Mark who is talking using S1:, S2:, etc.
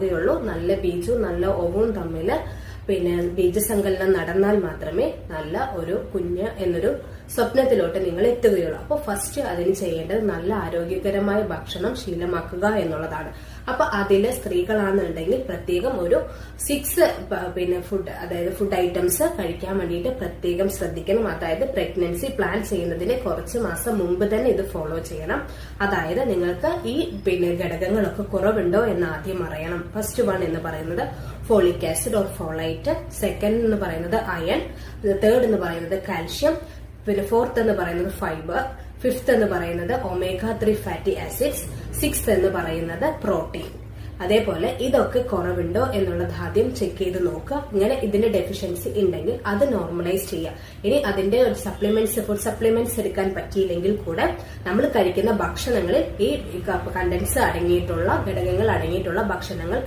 S1: ുള്ളൂ. നല്ല ബീജും നല്ല ഓവും തമ്മിൽ ബീജസങ്കലനം നടന്നാൽ മാത്രമേ നല്ല ഒരു കുഞ്ഞ് എന്നൊരു സ്വപ്നത്തിലോട്ട് നിങ്ങൾ എത്തുകയുള്ളൂ. അപ്പോൾ ഫസ്റ്റ് അതിന് ചെയ്യേണ്ടത് നല്ല ആരോഗ്യകരമായ ഭക്ഷണം ശീലമാക്കുക എന്നുള്ളതാണ്. അപ്പൊ അതില് സ്ത്രീകളാണെന്നുണ്ടെങ്കിൽ പ്രത്യേകം ഒരു 6 ഫുഡ്, അതായത് ഫുഡ് ഐറ്റംസ് കഴിക്കാൻ വേണ്ടിയിട്ട് പ്രത്യേകം ശ്രദ്ധിക്കണം. അതായത് പ്രഗ്നൻസി പ്ലാൻ ചെയ്യുന്നതിന് കുറച്ച് മാസം മുമ്പ് തന്നെ ഇത് ഫോളോ ചെയ്യണം. അതായത് നിങ്ങൾക്ക് ഈ ഘടകങ്ങളൊക്കെ കുറവുണ്ടോ എന്ന് ആദ്യം അറിയണം. ഫസ്റ്റ് വൺ എന്ന് പറയുന്നത് folic acid or folate, second എന്ന് പറയുന്നത് അയൺ, തേർഡ് എന്ന് പറയുന്നത് കാൽഷ്യം, ഫോർത്ത് എന്ന് പറയുന്നത് ഫൈബർ, ഫിഫ്ത്ത് എന്ന് പറയുന്നത് ഒമേഗ 3 ഫാറ്റി ആസിഡ്സ്, സിക്സ്ത് എന്ന് പറയുന്നത് പ്രോട്ടീൻ. അതേപോലെ ഇതൊക്കെ കുറവുണ്ടോ എന്നുള്ളത് ആദ്യം ചെക്ക് ചെയ്ത് നോക്കുക. ഇങ്ങനെ ഇതിന്റെ ഡെഫിഷ്യൻസി ഉണ്ടെങ്കിൽ അത് നോർമലൈസ് ചെയ്യുക. ഇനി അതിന്റെ ഒരു ഫുഡ് സപ്ലിമെന്റ്സ് എടുക്കാൻ പറ്റിയില്ലെങ്കിൽ കൂടെ നമ്മൾ കഴിക്കുന്ന ഭക്ഷണങ്ങളിൽ ഈ കണ്ടൻസ് അടങ്ങിയിട്ടുള്ള ഘടകങ്ങൾ അടങ്ങിയിട്ടുള്ള ഭക്ഷണങ്ങൾ